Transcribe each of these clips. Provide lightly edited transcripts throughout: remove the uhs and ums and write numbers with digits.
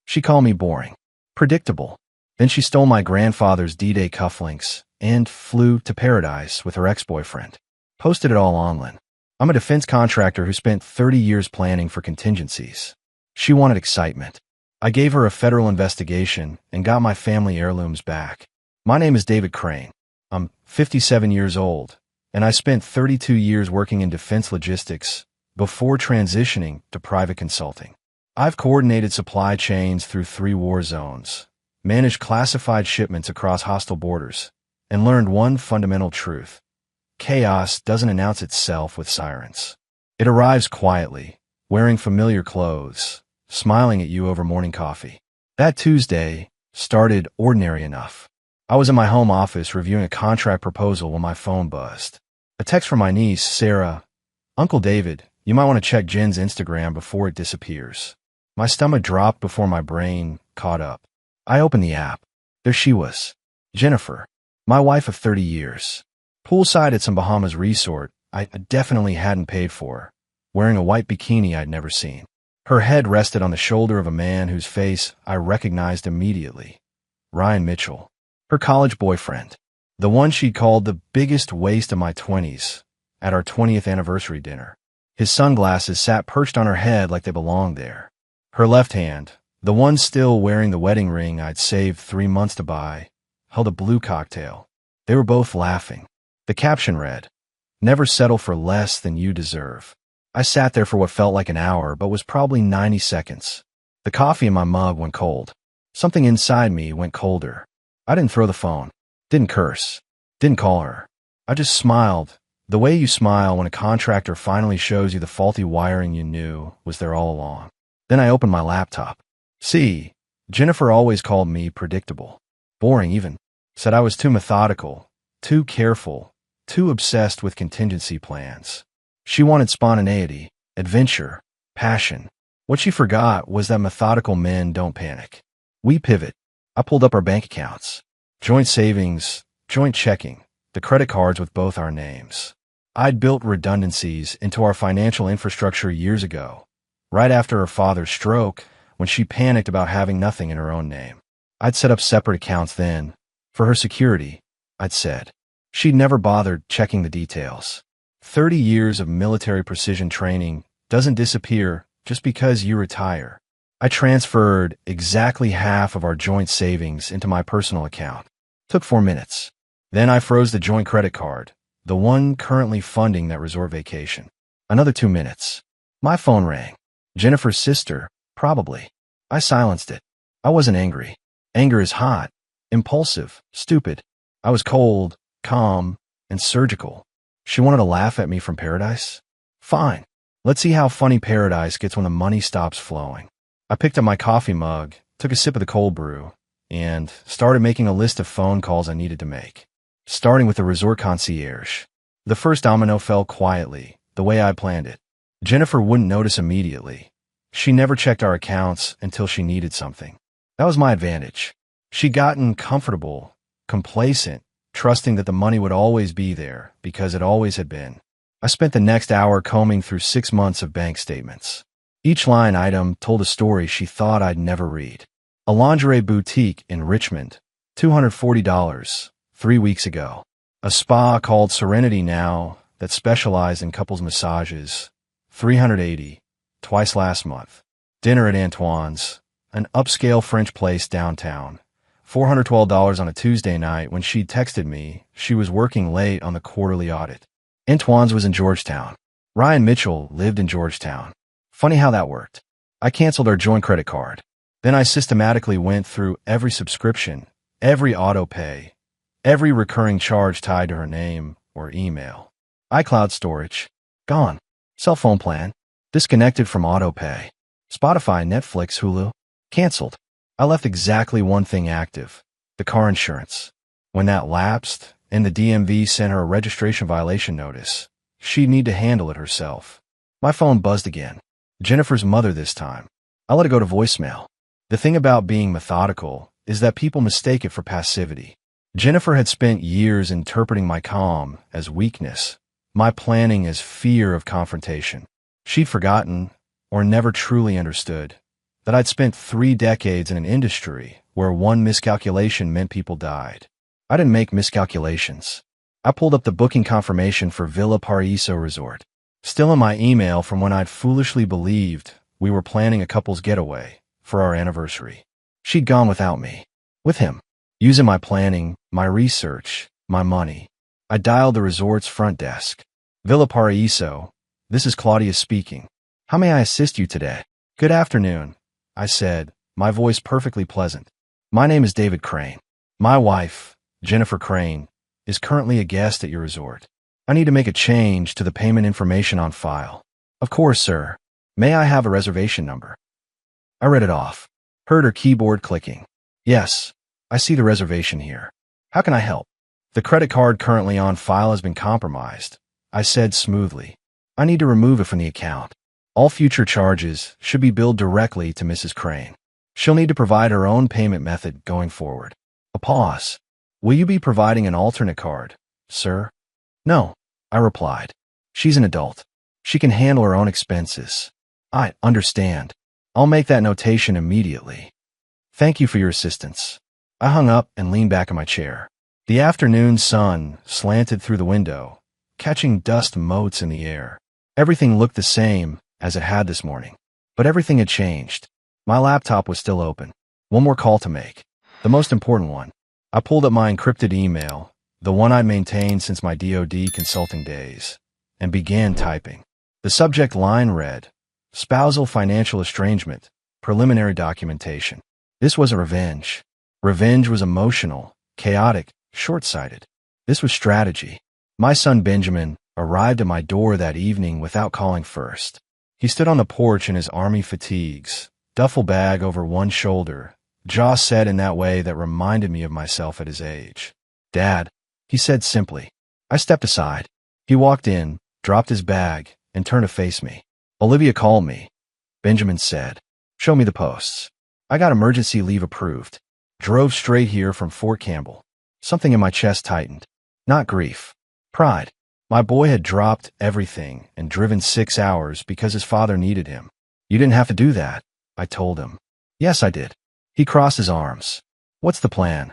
She called me boring. Predictable. Then she stole my grandfather's D-Day cufflinks and flew to paradise with her ex-boyfriend. Posted it all online. I'm a defense contractor who spent 30 years planning for contingencies. She wanted excitement. I gave her a federal investigation and got my family heirlooms back. My name is David Crane. I'm 57 years old, and I spent 32 years working in defense logistics before transitioning to private consulting. I've coordinated supply chains through 3 war zones, managed classified shipments across hostile borders, and learned one fundamental truth. Chaos doesn't announce itself with sirens. It arrives quietly, wearing familiar clothes, smiling at you over morning coffee. That Tuesday started ordinary enough. I was in my home office reviewing a contract proposal when my phone buzzed. A text from my niece, Sarah. Uncle David, you might want to check Jen's Instagram before it disappears. My stomach dropped before my brain caught up. I opened the app. There she was. Jennifer, my wife of 30 years. Poolside at some Bahamas resort I definitely hadn't paid for, wearing a white bikini I'd never seen. Her head rested on the shoulder of a man whose face I recognized immediately. Ryan Mitchell. Her college boyfriend. The one she'd called the biggest waste of my 20s at our 20th anniversary dinner. His sunglasses sat perched on her head like they belonged there. Her left hand, the one still wearing the wedding ring I'd saved 3 months to buy, held a blue cocktail. They were both laughing. The caption read, "Never settle for less than you deserve." I sat there for what felt like an hour, but was probably 90 seconds. The coffee in my mug went cold. Something inside me went colder. I didn't throw the phone. Didn't curse. Didn't call her. I just smiled, the way you smile when a contractor finally shows you the faulty wiring you knew was there all along. Then I opened my laptop. See, Jennifer always called me predictable. Boring even. Said I was too methodical, too careful, too obsessed with contingency plans. She wanted spontaneity, adventure, passion. What she forgot was that methodical men don't panic. We pivot. I pulled up our bank accounts. Joint savings, joint checking, the credit cards with both our names. I'd built redundancies into our financial infrastructure years ago, right after her father's stroke, when she panicked about having nothing in her own name. I'd set up separate accounts then. For her security, I'd said. She'd never bothered checking the details. 30 years of military precision training doesn't disappear just because you retire. I transferred exactly half of our joint savings into my personal account. Took 4 minutes. Then I froze the joint credit card, the one currently funding that resort vacation. Another 2 minutes. My phone rang. Jennifer's sister, probably. I silenced it. I wasn't angry. Anger is hot, impulsive, stupid. I was cold, calm, and surgical. She wanted to laugh at me from paradise? Fine. Let's see how funny paradise gets when the money stops flowing. I picked up my coffee mug, took a sip of the cold brew, and started making a list of phone calls I needed to make. Starting with the resort concierge. The first domino fell quietly, the way I planned it. Jennifer wouldn't notice immediately. She never checked our accounts until she needed something. That was my advantage. She'd gotten comfortable, complacent, trusting that the money would always be there because it always had been. I spent the next hour combing through 6 months of bank statements. Each line item told a story she thought I'd never read. A lingerie boutique in Richmond, $240, 3 weeks ago. A spa called Serenity Now that specialized in couples massages, $380, twice last month. Dinner at Antoine's, an upscale French place downtown, $412 on a Tuesday night when she'd texted me she was working late on the quarterly audit. Antoine's was in Georgetown. Ryan Mitchell lived in Georgetown. Funny how that worked. I canceled our joint credit card. Then I systematically went through every subscription, every auto pay, every recurring charge tied to her name or email. iCloud storage, gone. Cell phone plan, disconnected from auto pay. Spotify, Netflix, Hulu, canceled. I left exactly one thing active, the car insurance. When that lapsed and the DMV sent her a registration violation notice, she'd need to handle it herself. My phone buzzed again. Jennifer's mother this time. I let it go to voicemail. The thing about being methodical is that people mistake it for passivity. Jennifer had spent years interpreting my calm as weakness, my planning as fear of confrontation. She'd forgotten, or never truly understood, that I'd spent 3 decades in an industry where one miscalculation meant people died. I didn't make miscalculations. I pulled up the booking confirmation for Villa Paraíso Resort, still in my email from when I'd foolishly believed we were planning a couple's getaway for our anniversary. She'd gone without me. With him. Using my planning, my research, my money. I dialed the resort's front desk. Villa Paraíso, this is Claudia speaking. How may I assist you today? Good afternoon, I said, my voice perfectly pleasant. My name is David Crane. My wife, Jennifer Crane, is currently a guest at your resort. I need to make a change to the payment information on file. Of course, sir. May I have a reservation number? I read it off. Heard her keyboard clicking. Yes, I see the reservation here. How can I help? The credit card currently on file has been compromised, I said smoothly. I need to remove it from the account. All future charges should be billed directly to Mrs. Crane. She'll need to provide her own payment method going forward. A pause. Will you be providing an alternate card, sir? No, I replied. She's an adult. She can handle her own expenses. I understand. I'll make that notation immediately. Thank you for your assistance. I hung up and leaned back in my chair. The afternoon sun slanted through the window, catching dust motes in the air. Everything looked the same as it had this morning, but everything had changed. My laptop was still open. One more call to make. The most important one. I pulled up my encrypted email, the one I'd maintained since my DoD consulting days, and began typing. The subject line read, Spousal Financial Estrangement, Preliminary Documentation. This was a revenge. Revenge was emotional, chaotic, short-sighted. This was strategy. My son Benjamin arrived at my door that evening without calling first. He stood on the porch in his army fatigues, duffel bag over one shoulder, jaw set in that way that reminded me of myself at his age. Dad, he said simply. I stepped aside. He walked in, dropped his bag, and turned to face me. Olivia called me. Benjamin said. Show me the posts. I got emergency leave approved. Drove straight here from Fort Campbell. Something in my chest tightened. Not grief. Pride. My boy had dropped everything and driven 6 hours because his father needed him. You didn't have to do that, I told him. Yes, I did. He crossed his arms. What's the plan?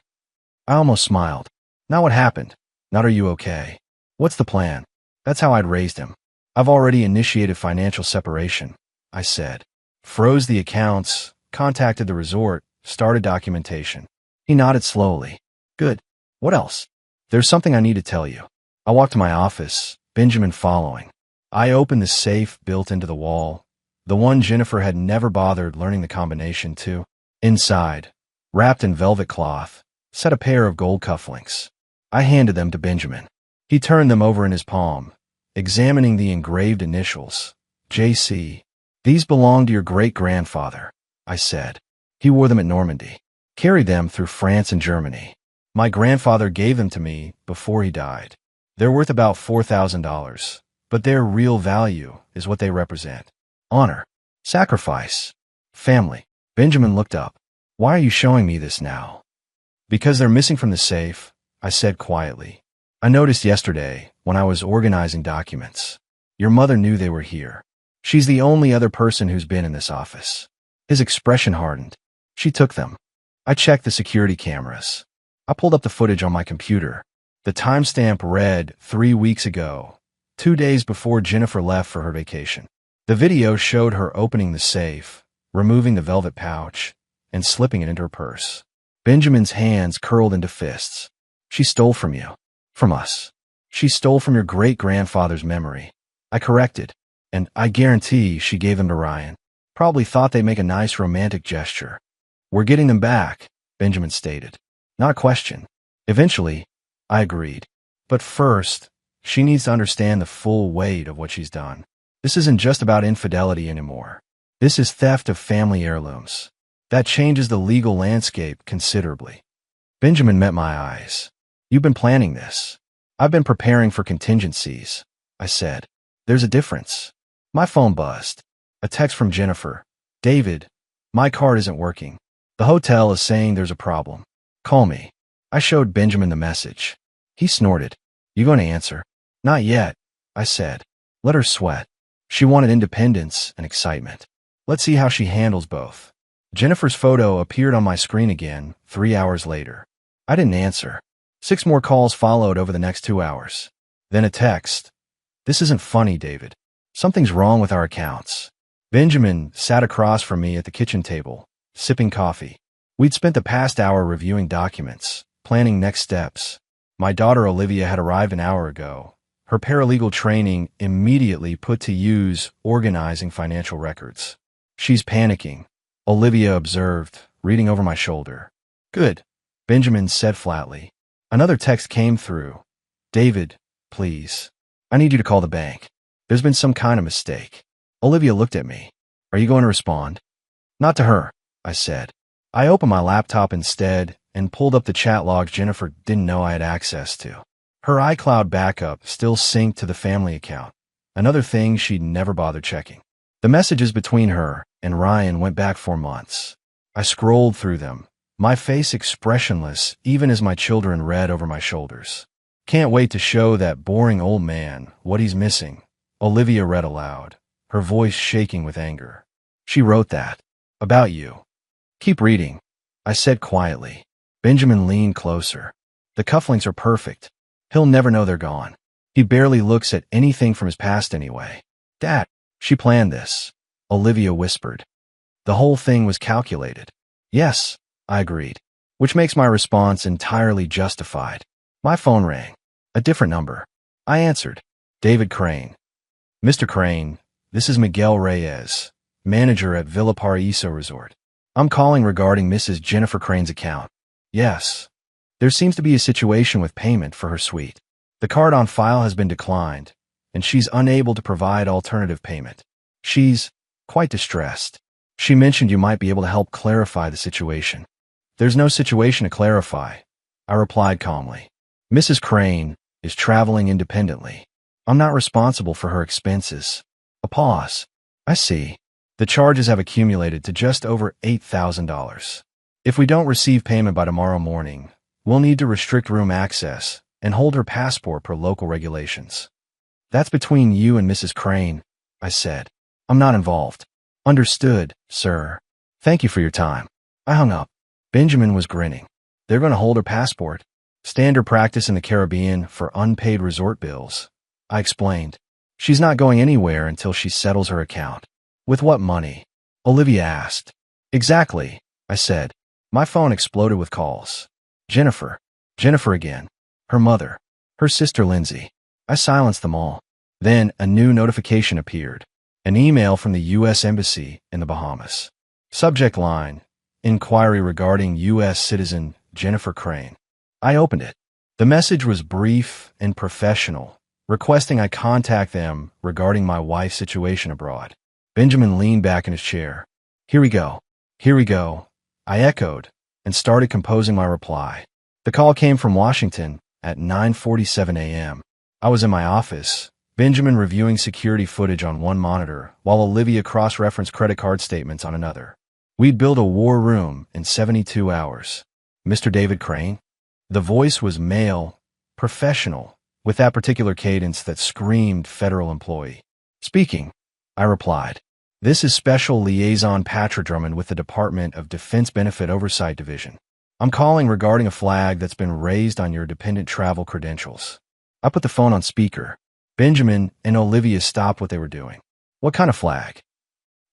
I almost smiled. Not what happened. Not are you okay. What's the plan? That's how I'd raised him. I've already initiated financial separation, I said. Froze the accounts, contacted the resort, started documentation. He nodded slowly. Good. What else? There's something I need to tell you. I walked to my office, Benjamin following. I opened the safe built into the wall, the one Jennifer had never bothered learning the combination to. Inside, wrapped in velvet cloth, sat a pair of gold cufflinks. I handed them to Benjamin. He turned them over in his palm, examining the engraved initials, J.C. These belong to your great-grandfather, I said. He wore them at Normandy, carried them through France and Germany. My grandfather gave them to me before he died. They're worth about $4,000, but their real value is what they represent. Honor, sacrifice, family. Benjamin looked up. Why are you showing me this now? Because they're missing from the safe, I said quietly. I noticed yesterday when I was organizing documents. Your mother knew they were here. She's the only other person who's been in this office. His expression hardened. She took them. I checked the security cameras. I pulled up the footage on my computer. The timestamp read 3 weeks ago, 2 days before Jennifer left for her vacation. The video showed her opening the safe, removing the velvet pouch, and slipping it into her purse. Benjamin's hands curled into fists. She stole from you. From us. She stole from your great-grandfather's memory. I corrected, and I guarantee she gave them to Ryan. Probably thought they'd make a nice romantic gesture. We're getting them back, Benjamin stated. Not a question. Eventually, I agreed. But first, she needs to understand the full weight of what she's done. This isn't just about infidelity anymore. This is theft of family heirlooms. That changes the legal landscape considerably. Benjamin met my eyes. You've been planning this. I've been preparing for contingencies, I said. There's a difference. My phone buzzed. A text from Jennifer. David, my card isn't working. The hotel is saying there's a problem. Call me. I showed Benjamin the message. He snorted. You going to answer? Not yet, I said. Let her sweat. She wanted independence and excitement. Let's see how she handles both. Jennifer's photo appeared on my screen again 3 hours later. I didn't answer. 6 more calls followed over the next 2 hours. Then a text. This isn't funny, David. Something's wrong with our accounts. Benjamin sat across from me at the kitchen table, sipping coffee. We'd spent the past hour reviewing documents, planning next steps. My daughter Olivia had arrived an hour ago. Her paralegal training immediately put to use organizing financial records. She's panicking, Olivia observed, reading over my shoulder. Good, Benjamin said flatly. Another text came through. David, please. I need you to call the bank. There's been some kind of mistake. Olivia looked at me. Are you going to respond? Not to her, I said. I opened my laptop instead and pulled up the chat logs Jennifer didn't know I had access to. Her iCloud backup still synced to the family account, another thing she'd never bothered checking. The messages between her and Ryan went back 4 months. I scrolled through them, my face expressionless even as my children read over my shoulders. Can't wait to show that boring old man what he's missing, Olivia read aloud, her voice shaking with anger. She wrote that. About you. Keep reading, I said quietly. Benjamin leaned closer. The cufflinks are perfect. He'll never know they're gone. He barely looks at anything from his past anyway. Dad, she planned this, Olivia whispered. The whole thing was calculated. Yes, I agreed, which makes my response entirely justified. My phone rang. A different number. I answered. David Crane. Mr. Crane, this is Miguel Reyes, manager at Villa Paraíso Resort. I'm calling regarding Mrs. Jennifer Crane's account. Yes. There seems to be a situation with payment for her suite. The card on file has been declined, and she's unable to provide alternative payment. She's quite distressed. She mentioned you might be able to help clarify the situation. There's no situation to clarify, I replied calmly. Mrs. Crane is traveling independently. I'm not responsible for her expenses. A pause. I see. The charges have accumulated to just over $8,000. If we don't receive payment by tomorrow morning, we'll need to restrict room access and hold her passport per local regulations. That's between you and Mrs. Crane, I said. I'm not involved. Understood, sir. Thank you for your time. I hung up. Benjamin was grinning. They're going to hold her passport. Standard practice in the Caribbean for unpaid resort bills. I explained. She's not going anywhere until she settles her account. With what money? Olivia asked. Exactly, I said. My phone exploded with calls. Jennifer. Jennifer again. Her mother. Her sister Lindsay. I silenced them all. Then a new notification appeared. An email from the U.S. Embassy in the Bahamas. Subject line. Inquiry regarding U.S. citizen Jennifer Crane. I opened it. The message was brief and professional, requesting I contact them regarding my wife's situation abroad. Benjamin leaned back in his chair. Here we go. Here we go. I echoed and started composing my reply. The call came from Washington at 9:47 a.m. I was in my office, Benjamin reviewing security footage on one monitor while Olivia cross-referenced credit card statements on another. We'd built a war room in 72 hours. Mr. David Crane? The voice was male, professional, with that particular cadence that screamed federal employee. Speaking, I replied. This is Special Liaison Patrick Drummond with the Department of Defense Benefit Oversight Division. I'm calling regarding a flag that's been raised on your dependent travel credentials. I put the phone on speaker. Benjamin and Olivia stopped what they were doing. What kind of flag?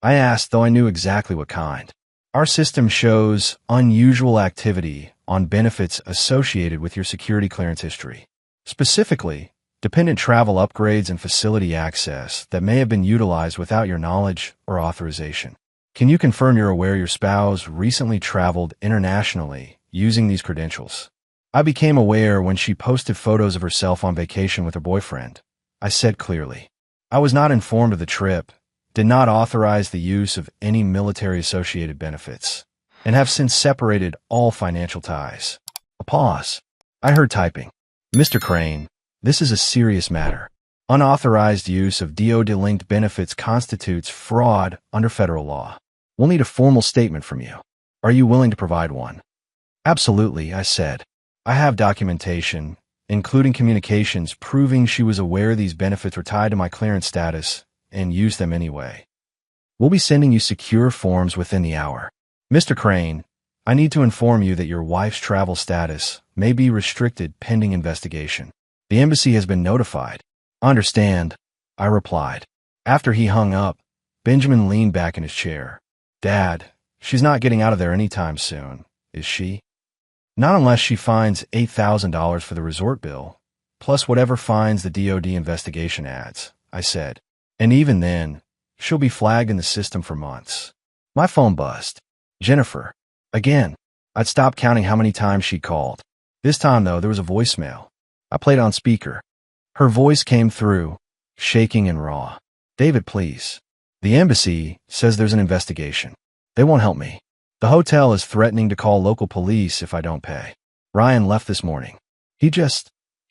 I asked, though I knew exactly what kind. Our system shows unusual activity on benefits associated with your security clearance history. Specifically, dependent travel upgrades and facility access that may have been utilized without your knowledge or authorization. Can you confirm you're aware your spouse recently traveled internationally using these credentials? I became aware when she posted photos of herself on vacation with her boyfriend. I said clearly. I was not informed of the trip, did not authorize the use of any military-associated benefits, and have since separated all financial ties. A pause. I heard typing. Mr. Crane, this is a serious matter. Unauthorized use of DoD-linked benefits constitutes fraud under federal law. We'll need a formal statement from you. Are you willing to provide one? Absolutely, I said. I have documentation, including communications proving she was aware these benefits were tied to my clearance status and used them anyway. We'll be sending you secure forms within the hour. Mr. Crane, I need to inform you that your wife's travel status may be restricted pending investigation. The embassy has been notified. Understand, I replied. After he hung up, Benjamin leaned back in his chair. Dad, she's not getting out of there anytime soon, is she? Not unless she finds $8,000 for the resort bill, plus whatever fines the DOD investigation adds, I said. And even then, she'll be flagged in the system for months. My phone buzzed. Jennifer. Again. I'd stopped counting how many times she called. This time, though, there was a voicemail. I played on speaker. Her voice came through, shaking and raw. David, please. The embassy says there's an investigation. They won't help me. The hotel is threatening to call local police if I don't pay. Ryan left this morning. He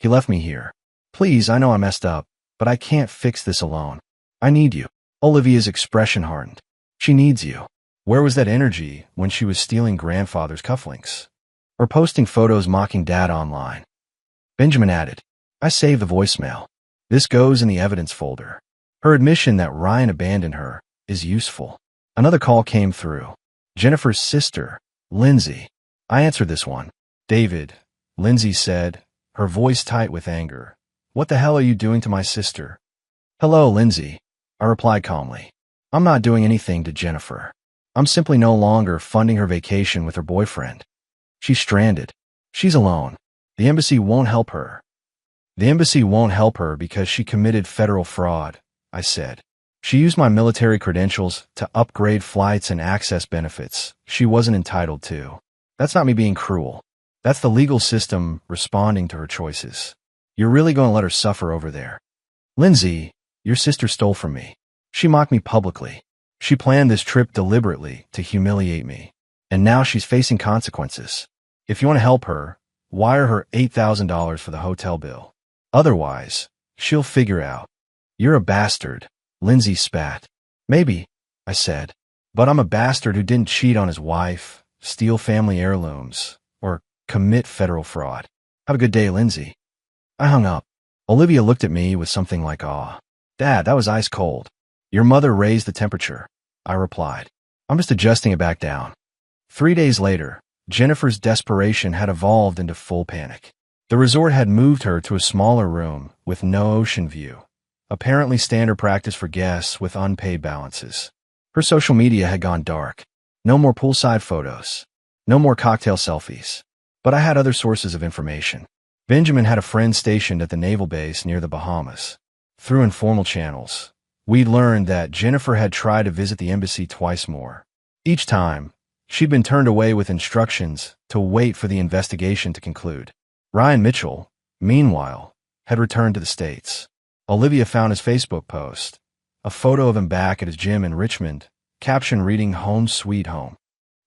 left me here. Please, I know I messed up, but I can't fix this alone. I need you. Olivia's expression hardened. She needs you. Where was that energy when she was stealing grandfather's cufflinks? Or posting photos mocking Dad online? Benjamin added, I saved the voicemail. This goes in the evidence folder. Her admission that Ryan abandoned her is useful. Another call came through. Jennifer's sister, Lindsay. I answered this one. David, Lindsay said, her voice tight with anger. What the hell are you doing to my sister? Hello, Lindsay. I replied calmly. I'm not doing anything to Jennifer. I'm simply no longer funding her vacation with her boyfriend. She's stranded. She's alone. The embassy won't help her. The embassy won't help her because she committed federal fraud, I said. She used my military credentials to upgrade flights and access benefits she wasn't entitled to. That's not me being cruel. That's the legal system responding to her choices. You're really going to let her suffer over there. Lindsay, your sister stole from me. She mocked me publicly. She planned this trip deliberately to humiliate me. And now she's facing consequences. If you want to help her, wire her $8,000 for the hotel bill. Otherwise, she'll figure out. You're a bastard, Lindsay spat. Maybe, I said. But I'm a bastard who didn't cheat on his wife, steal family heirlooms, or commit federal fraud. Have a good day, Lindsay. I hung up. Olivia looked at me with something like awe. Dad, that was ice cold. Your mother raised the temperature, I replied. I'm just adjusting it back down. 3 days later, Jennifer's desperation had evolved into full panic. The resort had moved her to a smaller room with no ocean view, apparently standard practice for guests with unpaid balances. Her social media had gone dark. No more poolside photos. No more cocktail selfies. But I had other sources of information. Benjamin had a friend stationed at the naval base near the Bahamas. Through informal channels, we'd learned that Jennifer had tried to visit the embassy twice more. Each time, she'd been turned away with instructions to wait for the investigation to conclude. Ryan Mitchell, meanwhile, had returned to the States. Olivia found his Facebook post, a photo of him back at his gym in Richmond, caption reading Home Sweet Home.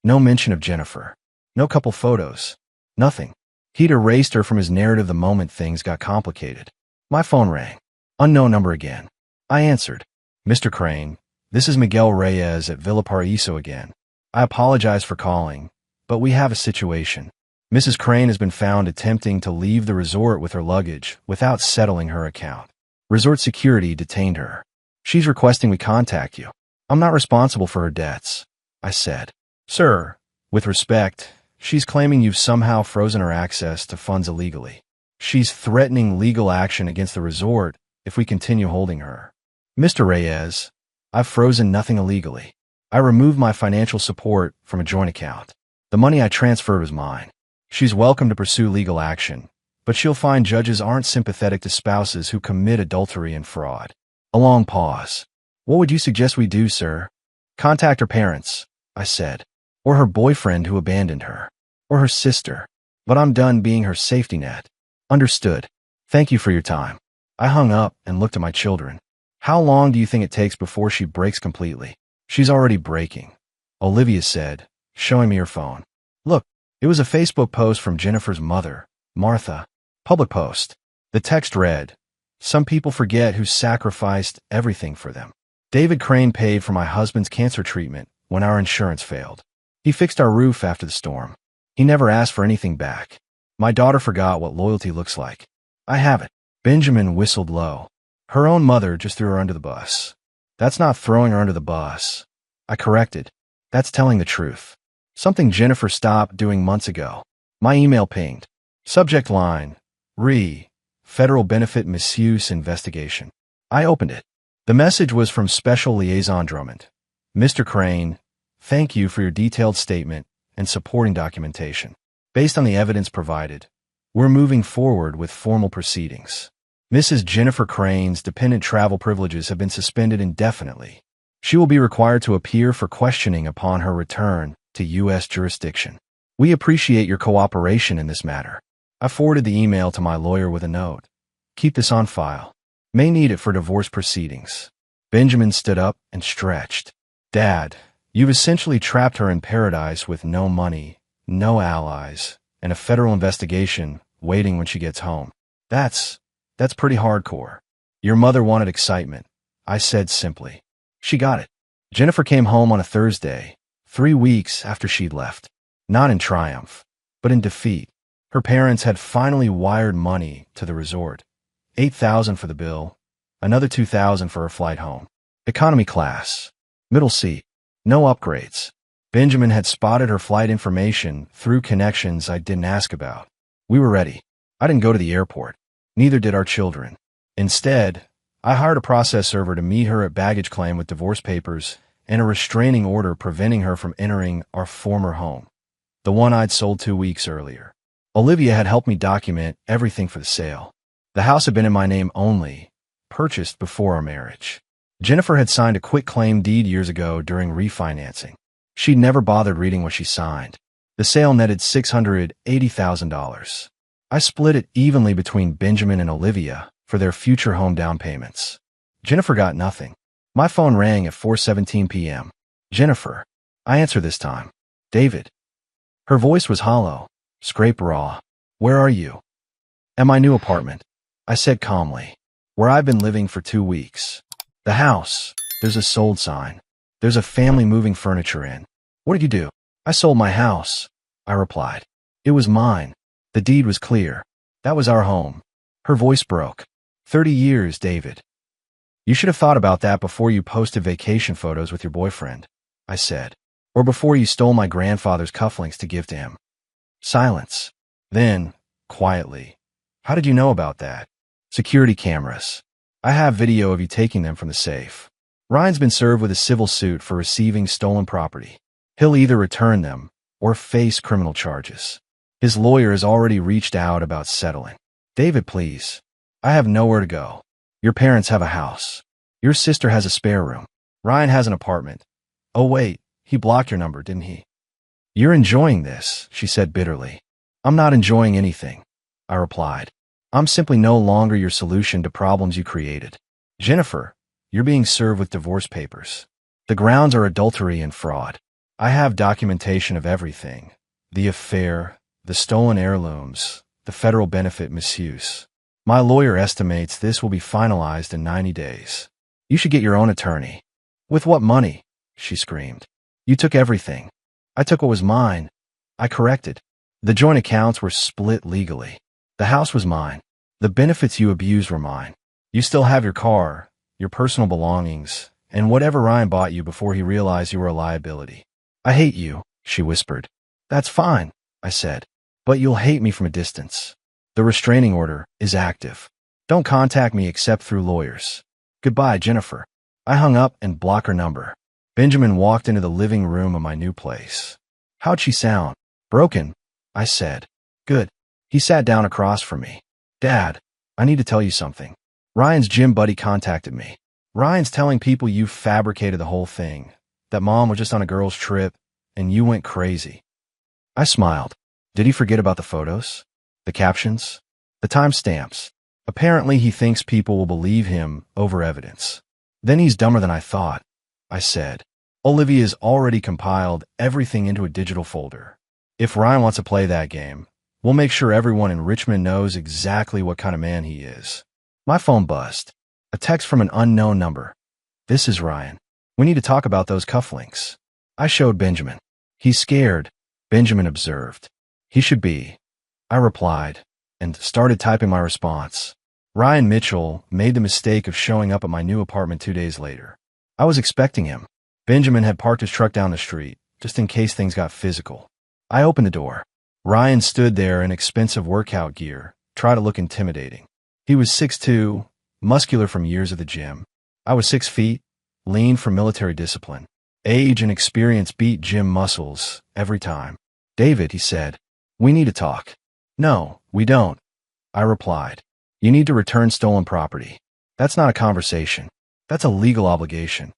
No mention of Jennifer. No couple photos. Nothing. He'd erased her from his narrative the moment things got complicated. My phone rang. Unknown number again. I answered. Mr. Crane, this is Miguel Reyes at Villa Paraíso again. I apologize for calling, but we have a situation. Mrs. Crane has been found attempting to leave the resort with her luggage without settling her account. Resort security detained her. She's requesting we contact you. I'm not responsible for her debts, I said. Sir, with respect, she's claiming you've somehow frozen her access to funds illegally. She's threatening legal action against the resort if we continue holding her. Mr. Reyes, I've frozen nothing illegally. I removed my financial support from a joint account. The money I transferred was mine. She's welcome to pursue legal action, but she'll find judges aren't sympathetic to spouses who commit adultery and fraud. A long pause. What would you suggest we do, sir? Contact her parents, I said, or her boyfriend who abandoned her, or her sister. But I'm done being her safety net. Understood. Thank you for your time. I hung up and looked at my children. How long do you think it takes before she breaks completely? She's already breaking, Olivia said, showing me her phone. Look, it was a Facebook post from Jennifer's mother, Martha. Public post. The text read, some people forget who sacrificed everything for them. David Crane paid for my husband's cancer treatment when our insurance failed. He fixed our roof after the storm. He never asked for anything back. My daughter forgot what loyalty looks like. I have it. Benjamin whistled low. Her own mother just threw her under the bus. That's not throwing her under the bus. I corrected. That's telling the truth. Something Jennifer stopped doing months ago. My email pinged. Subject line, Federal Benefit Misuse Investigation. I opened it. The message was from Special Liaison Drummond. Mr. Crane, thank you for your detailed statement and supporting documentation. Based on the evidence provided, we're moving forward with formal proceedings. Mrs. Jennifer Crane's dependent travel privileges have been suspended indefinitely. She will be required to appear for questioning upon her return to U.S. jurisdiction. We appreciate your cooperation in this matter. I forwarded the email to my lawyer with a note. Keep this on file. May need it for divorce proceedings. Benjamin stood up and stretched. Dad, you've essentially trapped her in paradise with no money, no allies, and a federal investigation waiting when she gets home. That's pretty hardcore. Your mother wanted excitement, I said simply. She got it. Jennifer came home on a Thursday, 3 weeks after she'd left. Not in triumph, but in defeat. Her parents had finally wired money to the resort. $8,000 for the bill, another $2,000 for her flight home. Economy class, middle seat, no upgrades. Benjamin had spotted her flight information through connections I didn't ask about. We were ready. I didn't go to the airport. Neither did our children. Instead, I hired a process server to meet her at baggage claim with divorce papers and a restraining order preventing her from entering our former home, the one I'd sold 2 weeks earlier. Olivia had helped me document everything for the sale. The house had been in my name only, purchased before our marriage. Jennifer had signed a quitclaim deed years ago during refinancing. She'd never bothered reading what she signed. The sale netted $680,000. I split it evenly between Benjamin and Olivia for their future home down payments. Jennifer got nothing. My phone rang at 4:17 p.m. Jennifer. I answer this time. David. Her voice was hollow, scrape raw. Where are you? At my new apartment, I said calmly. Where I've been living for 2 weeks. The house. There's a sold sign. There's a family moving furniture in. What did you do? I sold my house, I replied. It was mine. The deed was clear. That was our home. Her voice broke. 30 years, David. You should have thought about that before you posted vacation photos with your boyfriend, I said. Or before you stole my grandfather's cufflinks to give to him. Silence. Then, quietly. How did you know about that? Security cameras. I have video of you taking them from the safe. Ryan's been served with a civil suit for receiving stolen property. He'll either return them or face criminal charges. His lawyer has already reached out about settling. David, please. I have nowhere to go. Your parents have a house. Your sister has a spare room. Ryan has an apartment. Oh wait, he blocked your number, didn't he? You're enjoying this, she said bitterly. I'm not enjoying anything, I replied. I'm simply no longer your solution to problems you created. Jennifer, you're being served with divorce papers. The grounds are adultery and fraud. I have documentation of everything. The affair, the stolen heirlooms, the federal benefit misuse. My lawyer estimates this will be finalized in 90 days. You should get your own attorney. With what money? She screamed. You took everything. I took what was mine. I corrected. The joint accounts were split legally. The house was mine. The benefits you abused were mine. You still have your car, your personal belongings, and whatever Ryan bought you before he realized you were a liability. I hate you, she whispered. That's fine, I said. But you'll hate me from a distance. The restraining order is active. Don't contact me except through lawyers. Goodbye, Jennifer. I hung up and blocked her number. Benjamin walked into the living room of my new place. How'd she sound? Broken, I said. Good. He sat down across from me. Dad, I need to tell you something. Ryan's gym buddy contacted me. Ryan's telling people you fabricated the whole thing, that Mom was just on a girl's trip, and you went crazy. I smiled. Did he forget about the photos? The captions? The timestamps? Apparently he thinks people will believe him over evidence. Then he's dumber than I thought, I said. Olivia's already compiled everything into a digital folder. If Ryan wants to play that game, we'll make sure everyone in Richmond knows exactly what kind of man he is. My phone buzzed. A text from an unknown number. This is Ryan. We need to talk about those cufflinks. I showed Benjamin. He's scared, Benjamin observed. He should be. I replied, and started typing my response. Ryan Mitchell made the mistake of showing up at my new apartment 2 days later. I was expecting him. Benjamin had parked his truck down the street, just in case things got physical. I opened the door. Ryan stood there in expensive workout gear, trying to look intimidating. He was 6'2", muscular from years at the gym. I was 6 feet, lean from military discipline. Age and experience beat gym muscles every time. "David," he said, "we need to talk." "No, we don't," I replied. "You need to return stolen property. That's not a conversation. That's a legal obligation.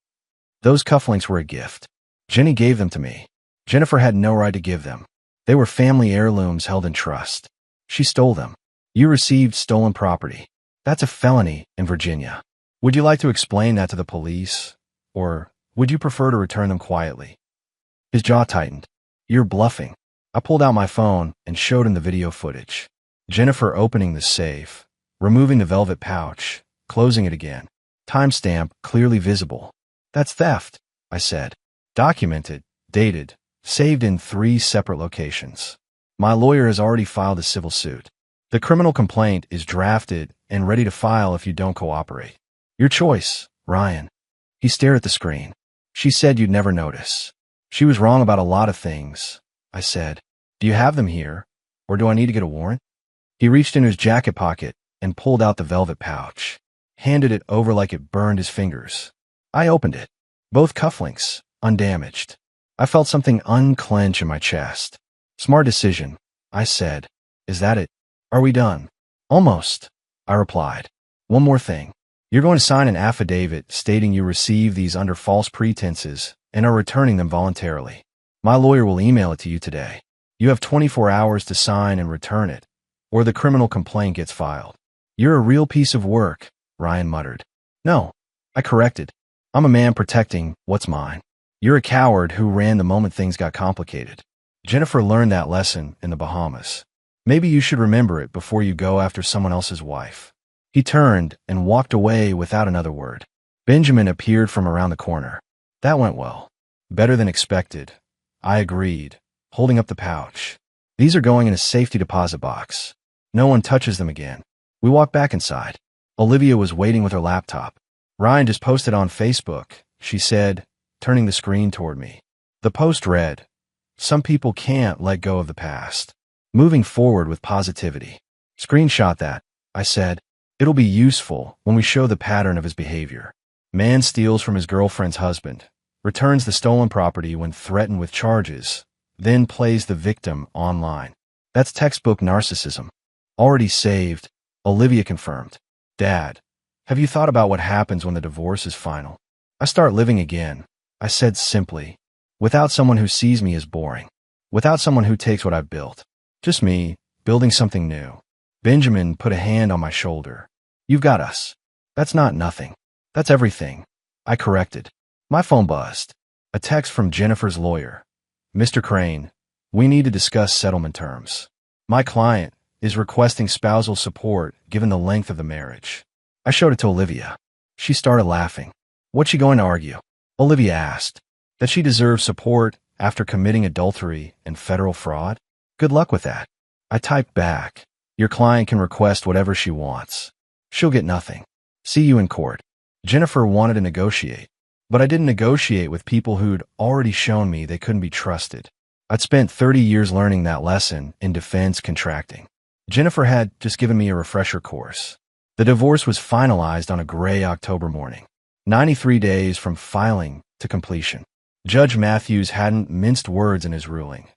Those cufflinks were a gift. Jenny gave them to me. Jennifer had no right to give them. They were family heirlooms held in trust. She stole them. You received stolen property. That's a felony in Virginia. Would you like to explain that to the police, or would you prefer to return them quietly?" His jaw tightened. "You're bluffing." I pulled out my phone and showed him the video footage. Jennifer opening the safe, removing the velvet pouch, closing it again. Timestamp clearly visible. "That's theft," I said. "Documented, dated, saved in 3 separate locations. My lawyer has already filed a civil suit. The criminal complaint is drafted and ready to file if you don't cooperate. Your choice, Ryan." He stared at the screen. "She said you'd never notice." "She was wrong about a lot of things," I said. "Do you have them here, or do I need to get a warrant?" He reached into his jacket pocket and pulled out the velvet pouch, handed it over like it burned his fingers. I opened it. Both cufflinks, undamaged. I felt something unclench in my chest. "Smart decision," I said. "Is that it? Are we done?" "Almost," I replied. "One more thing. You're going to sign an affidavit stating you received these under false pretenses and are returning them voluntarily. My lawyer will email it to you today. You have 24 hours to sign and return it, or the criminal complaint gets filed." "You're a real piece of work," Ryan muttered. "No," I corrected. "I'm a man protecting what's mine. You're a coward who ran the moment things got complicated. Jennifer learned that lesson in the Bahamas. Maybe you should remember it before you go after someone else's wife." He turned and walked away without another word. Benjamin appeared from around the corner. "That went well. Better than expected," I agreed, holding up the pouch. "These are going in a safety deposit box. No one touches them again." We walked back inside. Olivia was waiting with her laptop. "Ryan just posted on Facebook," she said, turning the screen toward me. The post read, "Some people can't let go of the past. Moving forward with positivity." "Screenshot that," I said. "It'll be useful when we show the pattern of his behavior. Man steals from his girlfriend's husband, returns the stolen property when threatened with charges, then plays the victim online. That's textbook narcissism." "Already saved," Olivia confirmed. "Dad, have you thought about what happens when the divorce is final?" "I start living again," I said simply, "without someone who sees me as boring, without someone who takes what I've built. Just me, building something new." Benjamin put a hand on my shoulder. "You've got us." "That's not nothing. That's everything," I corrected. My phone buzzed. A text from Jennifer's lawyer. "Mr. Crane, we need to discuss settlement terms. My client is requesting spousal support given the length of the marriage." I showed it to Olivia. She started laughing. "What's she going to argue?" Olivia asked. "That she deserves support after committing adultery and federal fraud? Good luck with that." I typed back. "Your client can request whatever she wants. She'll get nothing. See you in court." Jennifer wanted to negotiate, but I didn't negotiate with people who'd already shown me they couldn't be trusted. I'd spent 30 years learning that lesson in defense contracting. Jennifer had just given me a refresher course. The divorce was finalized on a gray October morning, 93 days from filing to completion. Judge Matthews hadn't minced words in his ruling.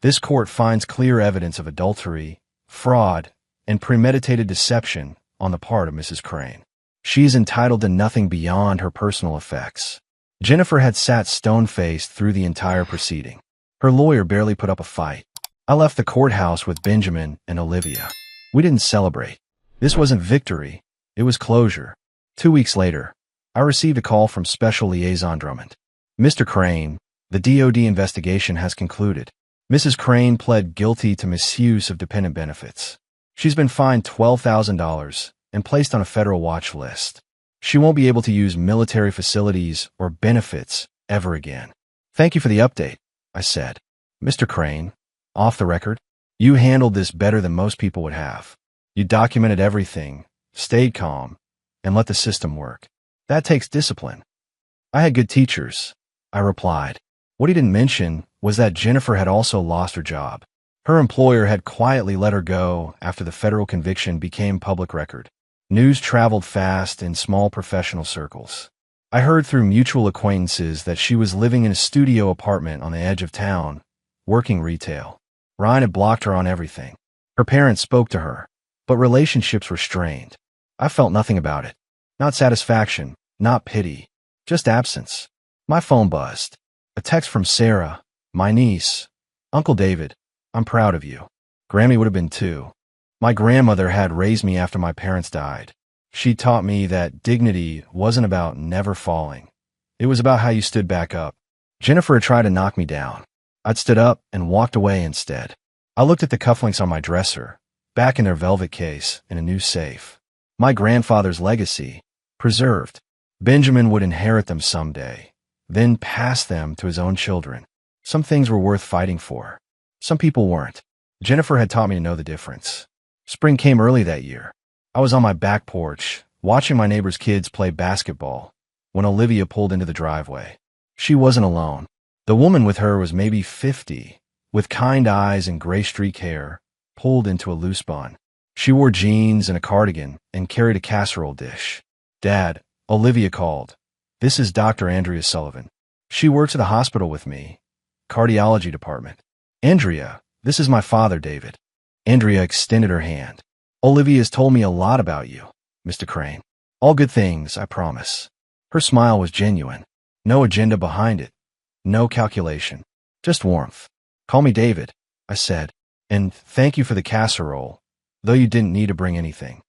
"This court finds clear evidence of adultery, fraud, and premeditated deception on the part of Mrs. Crane. She is entitled to nothing beyond her personal effects." Jennifer had sat stone-faced through the entire proceeding. Her lawyer barely put up a fight. I left the courthouse with Benjamin and Olivia. We didn't celebrate. This wasn't victory, it was closure. 2 weeks later, I received a call from Special Liaison Drummond. "Mr. Crane, the DOD investigation has concluded. Mrs. Crane pled guilty to misuse of dependent benefits. She's been fined $12,000 and placed on a federal watch list. She won't be able to use military facilities or benefits ever again." "Thank you for the update," I said. "Mr. Crane, off the record, you handled this better than most people would have. You documented everything, stayed calm, and let the system work. That takes discipline." "I had good teachers," I replied. What he didn't mention was that Jennifer had also lost her job. Her employer had quietly let her go after the federal conviction became public record. News traveled fast in small professional circles. I heard through mutual acquaintances that she was living in a studio apartment on the edge of town, working retail. Ryan had blocked her on everything. Her parents spoke to her, but relationships were strained. I felt nothing about it. Not satisfaction, not pity, just absence. My phone buzzed. A text from Sarah, my niece. Uncle David, I'm proud of you. Grammy would have been too. My grandmother had raised me after my parents died. She taught me that dignity wasn't about never falling. It was about how you stood back up. Jennifer had tried to knock me down. I'd stood up and walked away instead. I looked at the cufflinks on my dresser, back in their velvet case in a new safe. My grandfather's legacy, preserved. Benjamin would inherit them someday, then pass them to his own children. Some things were worth fighting for. Some people weren't. Jennifer had taught me to know the difference. Spring came early that year. I was on my back porch, watching my neighbor's kids play basketball, when Olivia pulled into the driveway. She wasn't alone. The woman with her was maybe 50, with kind eyes and gray streak hair, pulled into a loose bun. She wore jeans and a cardigan and carried a casserole dish. Dad, Olivia called. This is Dr. Andrea Sullivan. She works at the hospital with me, cardiology department. Andrea, this is my father, David. Andrea extended her hand. Olivia's told me a lot about you, Mr. Crane. All good things, I promise. Her smile was genuine. No agenda behind it. No calculation. Just warmth. Call me David, I said. And thank you for the casserole, though you didn't need to bring anything.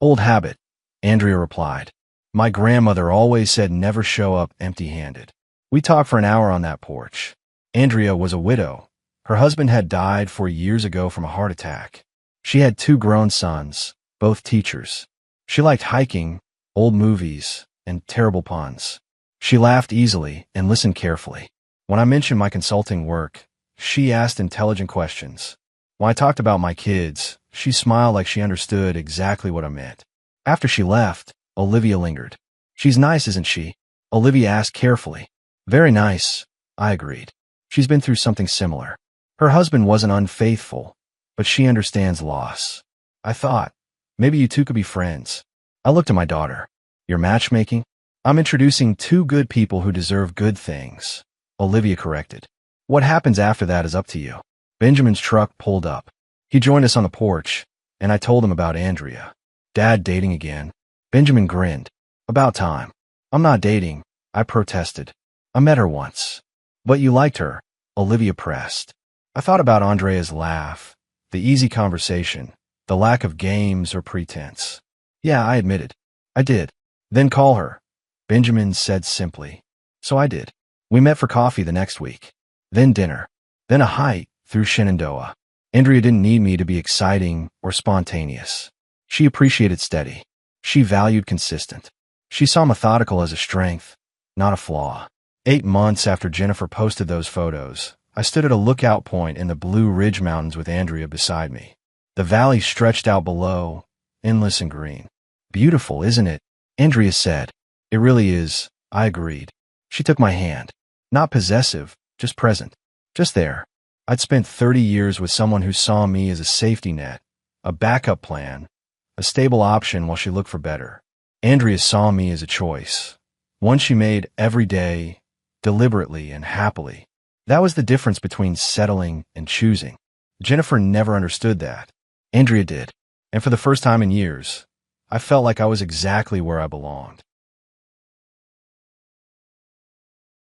Old habit, Andrea replied. My grandmother always said never show up empty-handed. We talked for an hour on that porch. Andrea was a widow. Her husband had died 4 years ago from a heart attack. She had 2 grown sons, both teachers. She liked hiking, old movies, and terrible puns. She laughed easily and listened carefully. When I mentioned my consulting work, she asked intelligent questions. When I talked about my kids, she smiled like she understood exactly what I meant. After she left, Olivia lingered. She's nice, isn't she? Olivia asked carefully. Very nice, I agreed. She's been through something similar. Her husband wasn't unfaithful, but she understands loss. I thought, maybe you two could be friends. I looked at my daughter. You're matchmaking? I'm introducing 2 good people who deserve good things, Olivia corrected. What happens after that is up to you. Benjamin's truck pulled up. He joined us on the porch, and I told him about Andrea. Dad dating again. Benjamin grinned. About time. I'm not dating, I protested. I met her once. But you liked her, Olivia pressed. I thought about Andrea's laugh, the easy conversation, the lack of games or pretense. Yeah, I admitted. I did. Then call her, Benjamin said simply. So I did. We met for coffee the next week. Then dinner. Then a hike through Shenandoah. Andrea didn't need me to be exciting or spontaneous. She appreciated steady. She valued consistent. She saw methodical as a strength, not a flaw. 8 months after Jennifer posted those photos, I stood at a lookout point in the Blue Ridge Mountains with Andrea beside me. The valley stretched out below, endless and green. Beautiful, isn't it? Andrea said. It really is, I agreed. She took my hand. Not possessive, just present. Just there. I'd spent 30 years with someone who saw me as a safety net, a backup plan, a stable option while she looked for better. Andrea saw me as a choice, one she made every day, deliberately and happily. That was the difference between settling and choosing. Jennifer never understood that. Andrea did. And for the first time in years, I felt like I was exactly where I belonged.